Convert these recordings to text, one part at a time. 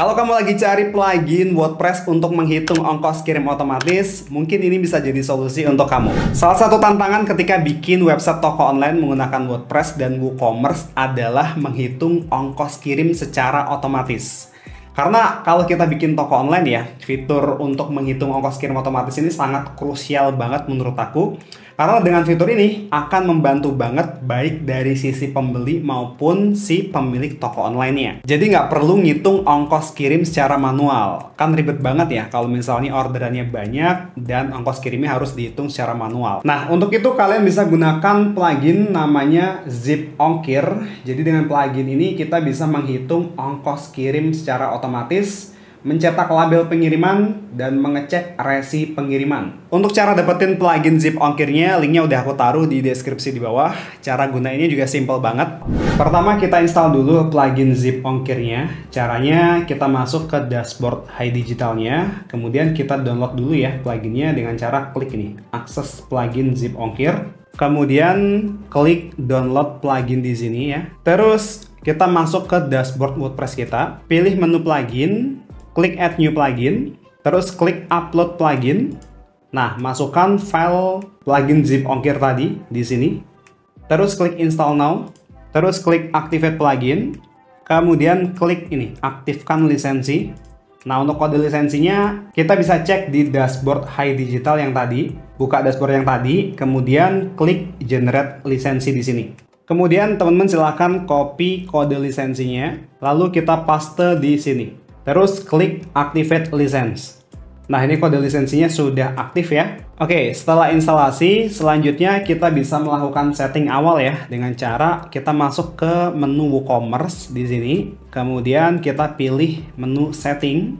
Kalau kamu lagi cari plugin WordPress untuk menghitung ongkos kirim otomatis, mungkin ini bisa jadi solusi untuk kamu. Salah satu tantangan ketika bikin website toko online menggunakan WordPress dan WooCommerce adalah menghitung ongkos kirim secara otomatis. Karena kalau kita bikin toko online ya, fitur untuk menghitung ongkos kirim otomatis ini sangat krusial banget menurut aku. Karena dengan fitur ini akan membantu banget baik dari sisi pembeli maupun si pemilik toko online-nya. Jadi nggak perlu ngitung ongkos kirim secara manual. Kan ribet banget ya kalau misalnya orderannya banyak dan ongkos kirimnya harus dihitung secara manual. Nah, untuk itu kalian bisa gunakan plugin namanya ZipOngkir. Jadi dengan plugin ini kita bisa menghitung ongkos kirim secara otomatis, mencetak label pengiriman, dan mengecek resi pengiriman. Untuk cara dapetin plugin ZipOngkirnya, linknya udah aku taruh di deskripsi di bawah. Cara gunainnya juga simple banget. Pertama kita install dulu plugin ZipOngkirnya. Caranya kita masuk ke dashboard Hai Digitalnya, kemudian kita download dulu ya pluginnya dengan cara klik ini, akses plugin ZipOngkir. Kemudian klik download plugin di sini ya. Terus kita masuk ke dashboard WordPress kita, pilih menu plugin, klik add new plugin, terus klik upload plugin. Nah, masukkan file plugin ZipOngkir tadi di sini. Terus klik install now, terus klik activate plugin, kemudian klik ini, aktifkan lisensi. Nah, untuk kode lisensinya kita bisa cek di dashboard Hai Digital yang tadi. Buka dashboard yang tadi, kemudian klik generate lisensi di sini. Kemudian teman-teman silahkan copy kode lisensinya, lalu kita paste di sini. Terus klik Activate License. Nah, ini kode lisensinya sudah aktif ya. Oke, setelah instalasi, selanjutnya kita bisa melakukan setting awal ya dengan cara kita masuk ke menu WooCommerce di sini. Kemudian kita pilih menu Setting.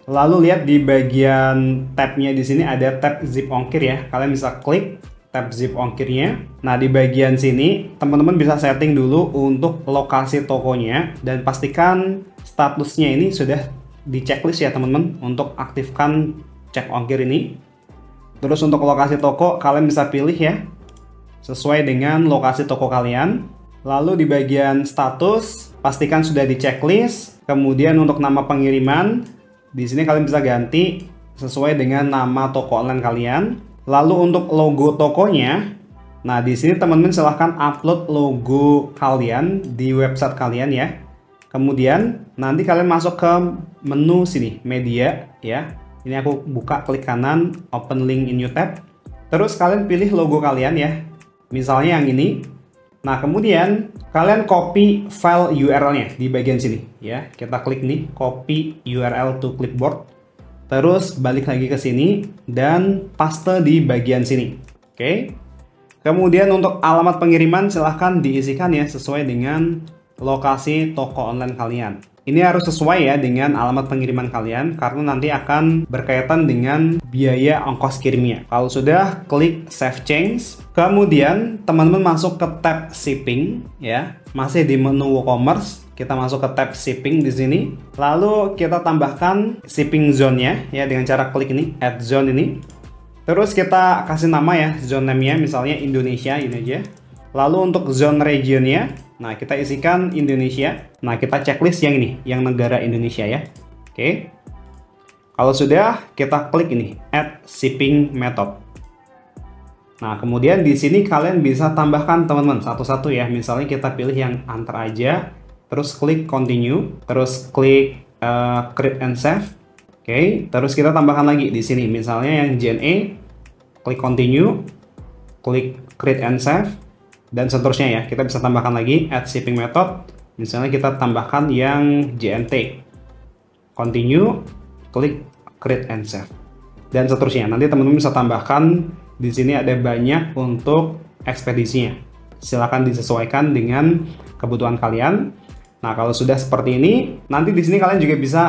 Lalu lihat di bagian tabnya di sini ada tab ZipOngkir ya. Kalian bisa klik tab ZipOngkirnya. Nah, di bagian sini teman-teman bisa setting dulu untuk lokasi tokonya dan pastikan statusnya ini sudah di checklist ya teman-teman untuk aktifkan cek ongkir ini. Terus untuk lokasi toko kalian bisa pilih ya sesuai dengan lokasi toko kalian. Lalu di bagian status pastikan sudah di checklist. Kemudian untuk nama pengiriman di sini kalian bisa ganti sesuai dengan nama toko online kalian. Lalu untuk logo tokonya, nah di sini teman-teman silahkan upload logo kalian di website kalian ya. Kemudian nanti kalian masuk ke menu sini, media ya. Ini aku buka, klik kanan, open link in new tab. Terus kalian pilih logo kalian ya. Misalnya yang ini. Nah, kemudian kalian copy file URL-nya di bagian sini ya. Kita klik nih, copy URL to clipboard. Terus balik lagi ke sini dan paste di bagian sini. Oke. Kemudian untuk alamat pengiriman silahkan diisikan ya sesuai dengan lokasi toko online kalian. Ini harus sesuai ya dengan alamat pengiriman kalian karena nanti akan berkaitan dengan biaya ongkos kirimnya. Kalau sudah, klik Save Change. Kemudian teman-teman masuk ke tab Shipping ya. Masih di menu WooCommerce, kita masuk ke tab Shipping di sini. Lalu kita tambahkan shipping zone-nya ya dengan cara klik ini, Add Zone ini. Terus kita kasih nama ya, zone name-nya misalnya Indonesia ini aja. Lalu untuk zone regionnya, nah kita isikan Indonesia. Nah, kita checklist yang ini, yang negara Indonesia ya. Oke. Kalau sudah, kita klik ini, Add Shipping Method. Nah, kemudian di sini kalian bisa tambahkan teman-teman satu-satu ya. Misalnya kita pilih yang antar aja, terus klik Continue, terus klik Create and Save. Oke, terus kita tambahkan lagi di sini. Misalnya yang JNE, klik Continue, klik Create and Save. Dan seterusnya ya, kita bisa tambahkan lagi add shipping method. Misalnya kita tambahkan yang JNT. Continue, klik create and save. Dan seterusnya. Nanti teman-teman bisa tambahkan di sini ada banyak untuk ekspedisinya. Silakan disesuaikan dengan kebutuhan kalian. Nah, kalau sudah seperti ini, nanti di sini kalian juga bisa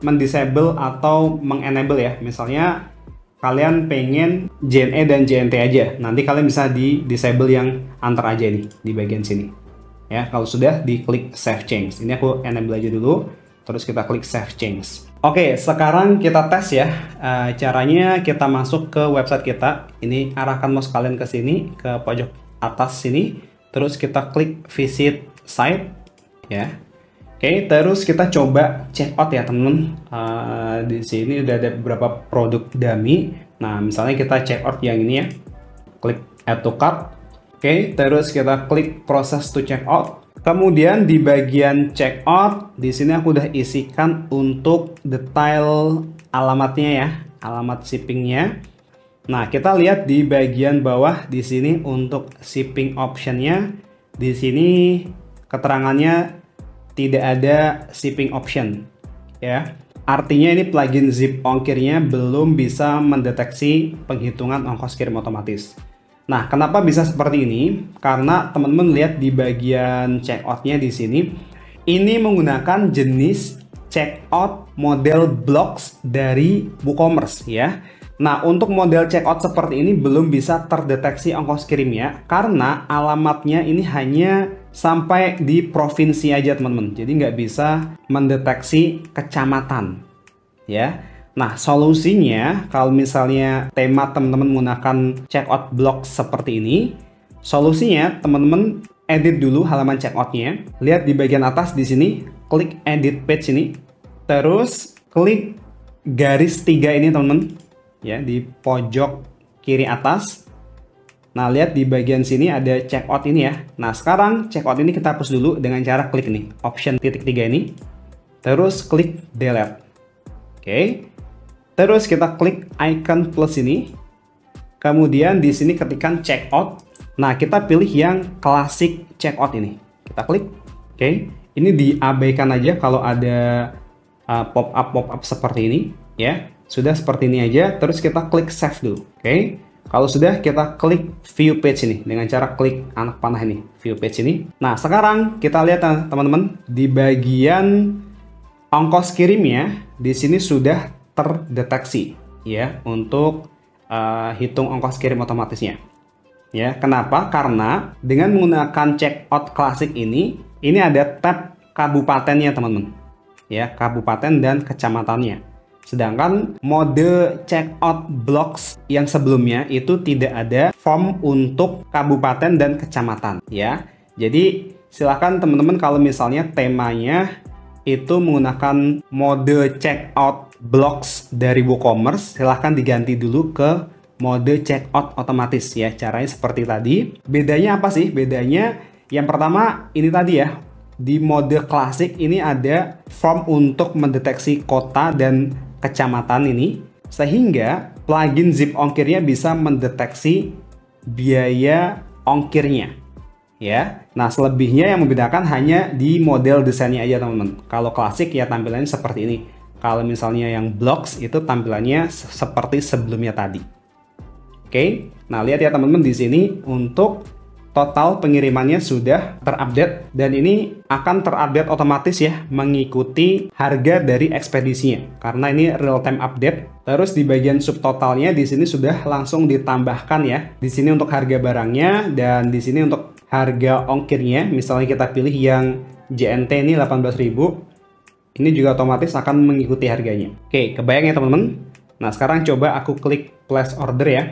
mendisable atau mengenable ya. Misalnya kalian pengen JNE dan JNT aja, nanti kalian bisa di disable yang antar aja nih di bagian sini ya. Kalau sudah, diklik Save Change. Ini aku enable aja dulu, terus kita klik Save Change. Oke, sekarang kita tes ya. Caranya kita masuk ke website kita. Ini arahkan mouse kalian ke sini, ke pojok atas sini, terus kita klik Visit Site ya. Oke, terus kita coba check out ya teman-teman. Di sini udah ada beberapa produk dummy. Nah, misalnya kita check out yang ini ya. Klik add to cart. Oke, terus kita klik process to check out. Kemudian di bagian check out, di sini aku udah isikan untuk detail alamatnya ya, alamat shippingnya. Nah, kita lihat di bagian bawah di sini untuk shipping optionnya. Di sini keterangannya tidak ada shipping option ya. Artinya ini plugin Zip ongkirnya belum bisa mendeteksi penghitungan ongkos kirim otomatis. Nah, kenapa bisa seperti ini? Karena teman-teman lihat di bagian checkout-nya di sini, ini menggunakan jenis checkout model blocks dari WooCommerce ya. Nah, untuk model checkout seperti ini belum bisa terdeteksi ongkos kirimnya karena alamatnya ini hanya sampai di provinsi aja teman-teman. Jadi nggak bisa mendeteksi kecamatan ya. Nah, solusinya kalau misalnya tema teman-teman menggunakan checkout block seperti ini, solusinya teman-teman edit dulu halaman checkoutnya. Lihat di bagian atas di sini, klik edit page ini, terus klik garis 3 ini teman-teman ya di pojok kiri atas. Nah, lihat di bagian sini ada checkout ini ya. Nah, sekarang checkout ini kita hapus dulu dengan cara klik nih, option titik 3 ini. Terus klik delete. Oke. Terus kita klik icon plus ini. Kemudian di sini ketikkan checkout. Nah, kita pilih yang classic checkout ini. Kita klik. Oke. Ini diabaikan aja kalau ada pop-up seperti ini ya. Sudah seperti ini aja. Terus kita klik save dulu. Oke. Kalau sudah, kita klik view page ini dengan cara klik anak panah ini, view page ini. Nah, sekarang kita lihat teman-teman di bagian ongkos kirimnya di sini sudah terdeteksi ya untuk hitung ongkos kirim otomatisnya. Ya, kenapa? Karena dengan menggunakan checkout klasik ini ada tab kabupatennya teman-teman. Ya, kabupaten dan kecamatannya. Sedangkan mode checkout blocks yang sebelumnya itu tidak ada form untuk kabupaten dan kecamatan ya. Jadi silakan teman-teman kalau misalnya temanya itu menggunakan mode checkout blocks dari WooCommerce, silahkan diganti dulu ke mode checkout otomatis ya. Caranya seperti tadi. Bedanya apa sih? Bedanya yang pertama ini tadi ya. Di mode klasik ini ada form untuk mendeteksi kota dan kecamatan ini, sehingga plugin Zip ongkirnya bisa mendeteksi biaya ongkirnya ya. Nah, selebihnya yang membedakan hanya di model desainnya aja teman-teman. Kalau klasik ya tampilannya seperti ini. Kalau misalnya yang blocks itu tampilannya seperti sebelumnya tadi. Oke. Nah, lihat ya teman-teman di sini untuk total pengirimannya sudah terupdate dan ini akan terupdate otomatis ya mengikuti harga dari ekspedisinya karena ini real time update. Terus di bagian subtotalnya di sini sudah langsung ditambahkan ya. Di sini untuk harga barangnya dan di sini untuk harga ongkirnya. Misalnya kita pilih yang JNT ini 18.000. Ini juga otomatis akan mengikuti harganya. Oke, kebayang ya teman-teman. Nah, sekarang coba aku klik place order ya.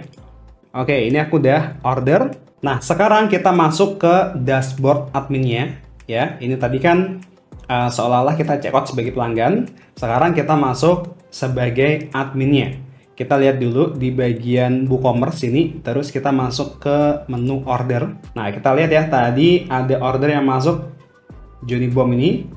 Oke, ini aku udah order. Nah, sekarang kita masuk ke dashboard adminnya ya. Ini tadi kan seolah-olah kita check out sebagai pelanggan. Sekarang kita masuk sebagai adminnya. Kita lihat dulu di bagian WooCommerce ini. Terus kita masuk ke menu order. Nah, kita lihat ya tadi ada order yang masuk Johnny Bomb ini.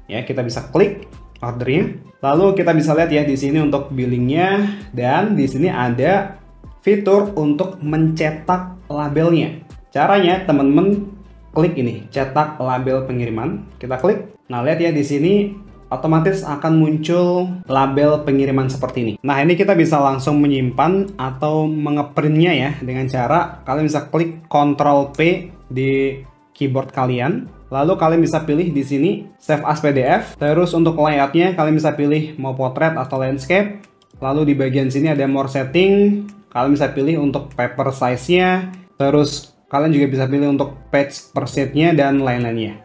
Ya, kita bisa klik ordernya. Lalu kita bisa lihat ya di sini untuk billingnya dan di sini ada fitur untuk mencetak labelnya. Caranya teman-teman klik ini, cetak label pengiriman. Kita klik. Nah, lihat ya di sini otomatis akan muncul label pengiriman seperti ini. Nah, ini kita bisa langsung menyimpan atau mengeprintnya ya dengan cara kalian bisa klik Ctrl P di keyboard kalian. Lalu kalian bisa pilih di sini save as PDF. Terus untuk layoutnya kalian bisa pilih mau portrait atau landscape. Lalu di bagian sini ada more setting. Kalian bisa pilih untuk paper size-nya, terus kalian juga bisa pilih untuk page per sheet-nya dan lain-lainnya.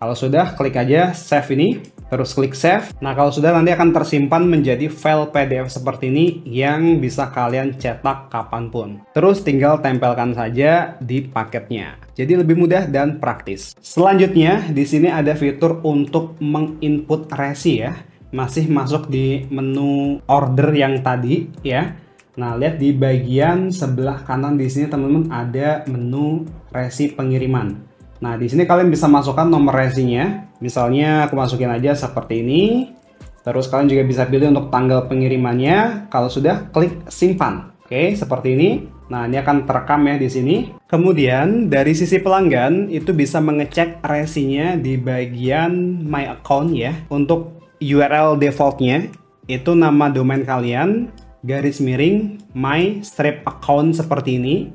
Kalau sudah, klik aja save ini. terus klik save. Nah, kalau sudah nanti akan tersimpan menjadi file PDF seperti ini yang bisa kalian cetak kapanpun. Terus tinggal tempelkan saja di paketnya. Jadi lebih mudah dan praktis. Selanjutnya, di sini ada fitur untuk menginput resi ya. Masih masuk di menu order yang tadi ya. Nah, lihat di bagian sebelah kanan di sini teman-teman ada menu resi pengiriman. Nah, di sini kalian bisa masukkan nomor resinya. Misalnya aku masukin aja seperti ini. Terus kalian juga bisa pilih untuk tanggal pengirimannya. Kalau sudah, klik simpan. Oke, seperti ini. Nah, ini akan terekam ya di sini. Kemudian dari sisi pelanggan itu bisa mengecek resinya di bagian My Account ya. Untuk URL defaultnya itu nama domain kalian garis miring my strip account seperti ini.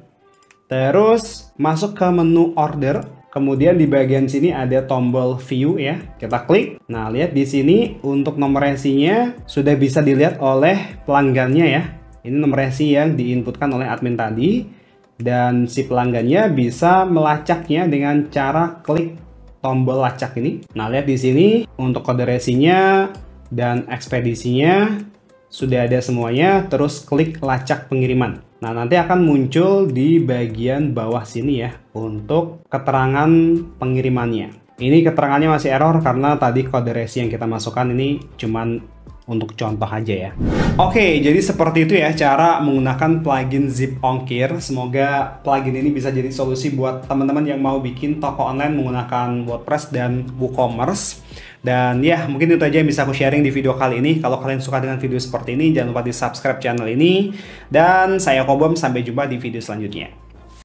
Terus masuk ke menu order. Kemudian di bagian sini ada tombol view ya. Kita klik. Nah, lihat di sini untuk nomor resinya sudah bisa dilihat oleh pelanggannya ya. Ini nomor resi yang diinputkan oleh admin tadi. Dan si pelanggannya bisa melacaknya dengan cara klik tombol lacak ini. Nah, lihat di sini untuk kode resinya dan ekspedisinya sudah ada semuanya. Terus klik lacak pengiriman. Nah, nanti akan muncul di bagian bawah sini ya untuk keterangan pengirimannya. Ini keterangannya masih error karena tadi kode resi yang kita masukkan ini cuman untuk contoh aja ya. Oke, jadi seperti itu ya cara menggunakan plugin Zip Ongkir. Semoga plugin ini bisa jadi solusi buat teman-teman yang mau bikin toko online menggunakan WordPress dan WooCommerce. Dan ya, mungkin itu aja yang bisa aku sharing di video kali ini. Kalau kalian suka dengan video seperti ini, jangan lupa di subscribe channel ini. Dan saya Kobom, sampai jumpa di video selanjutnya.